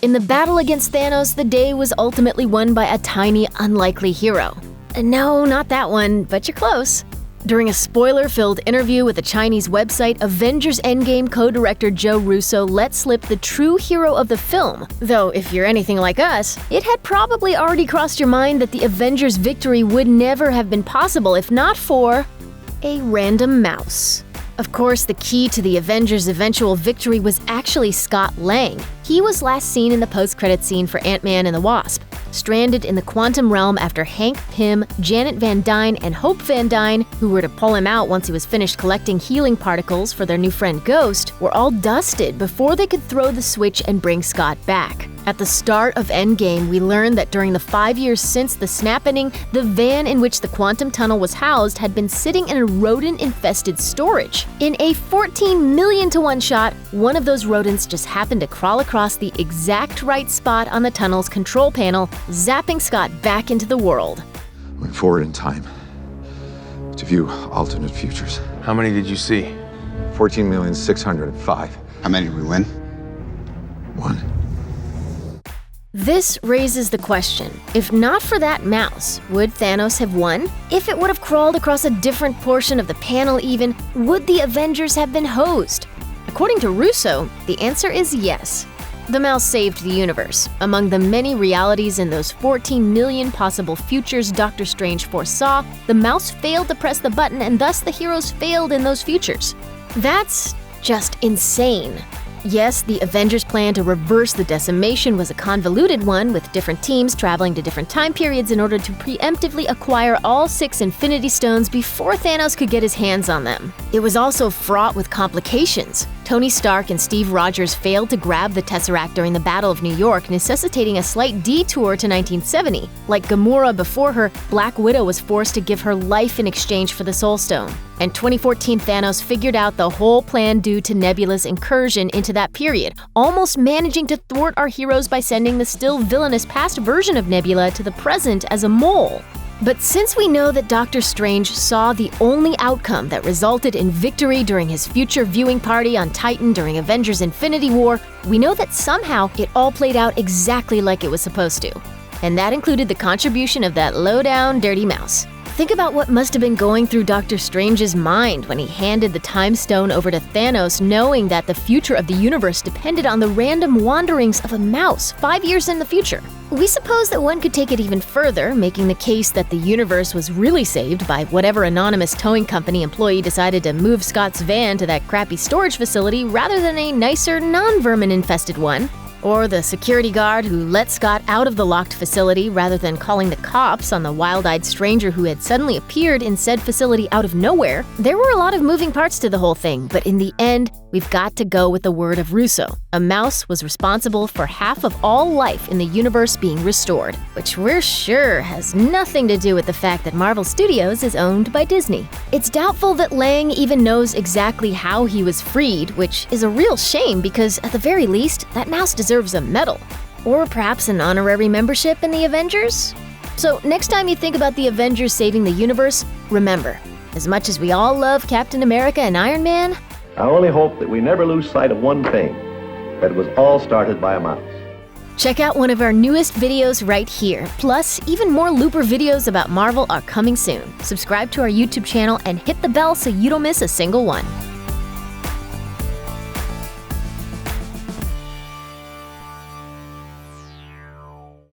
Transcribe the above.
In the battle against Thanos, the day was ultimately won by a tiny, unlikely hero. No, not that one, but you're close. During a spoiler-filled interview with the Chinese website, Avengers Endgame co-director Joe Russo let slip the true hero of the film. Though, if you're anything like us, it had probably already crossed your mind that the Avengers' victory would never have been possible if not for a random mouse. Of course, the key to the Avengers' eventual victory was actually Scott Lang. He was last seen in the post-credit scene for Ant-Man and the Wasp, stranded in the quantum realm after Hank Pym, Janet Van Dyne, and Hope Van Dyne, who were to pull him out once he was finished collecting healing particles for their new friend Ghost, were all dusted before they could throw the switch and bring Scott back. At the start of Endgame, we learned that during the 5 years since the snapping, the van in which the quantum tunnel was housed had been sitting in a rodent-infested storage. In a 14 million to 1 shot, one of those rodents just happened to crawl across the exact right spot on the tunnel's control panel, zapping Scott back into the world. Went forward in time to view alternate futures. How many did you see? 14,605,000. How many did we win? 1. This raises the question, if not for that mouse, would Thanos have won? If it would have crawled across a different portion of the panel even, would the Avengers have been hosed? According to Russo, the answer is yes. The mouse saved the universe. Among the many realities in those 14 million possible futures Doctor Strange foresaw, the mouse failed to press the button and thus the heroes failed in those futures. That's just insane. Yes, the Avengers' plan to reverse the decimation was a convoluted one, with different teams traveling to different time periods in order to preemptively acquire all 6 Infinity Stones before Thanos could get his hands on them. It was also fraught with complications. Tony Stark and Steve Rogers failed to grab the Tesseract during the Battle of New York, necessitating a slight detour to 1970. Like Gamora before her, Black Widow was forced to give her life in exchange for the Soul Stone. And 2014 Thanos figured out the whole plan due to Nebula's incursion into that period, almost managing to thwart our heroes by sending the still villainous past version of Nebula to the present as a mole. But since we know that Doctor Strange saw the only outcome that resulted in victory during his future viewing party on Titan during Avengers Infinity War, we know that somehow it all played out exactly like it was supposed to. And that included the contribution of that low-down, dirty mouse. Think about what must have been going through Doctor Strange's mind when he handed the Time Stone over to Thanos, knowing that the future of the universe depended on the random wanderings of a mouse 5 years in the future. We suppose that one could take it even further, making the case that the universe was really saved by whatever anonymous towing company employee decided to move Scott's van to that crappy storage facility rather than a nicer, non-vermin-infested one. Or the security guard who let Scott out of the locked facility rather than calling the cops on the wild-eyed stranger who had suddenly appeared in said facility out of nowhere. There were a lot of moving parts to the whole thing, but in the end, we've got to go with the word of Russo. A mouse was responsible for half of all life in the universe being restored, which we're sure has nothing to do with the fact that Marvel Studios is owned by Disney. It's doubtful that Lang even knows exactly how he was freed, which is a real shame because, at the very least, that mouse deserves a medal. Or perhaps an honorary membership in the Avengers? So next time you think about the Avengers saving the universe, remember, as much as we all love Captain America and Iron Man, I only hope that we never lose sight of one thing, that it was all started by a mouse. check out one of our newest videos right here. Plus, even more Looper videos about Marvel are coming soon. Subscribe to our YouTube channel and hit the bell so you don't miss a single one.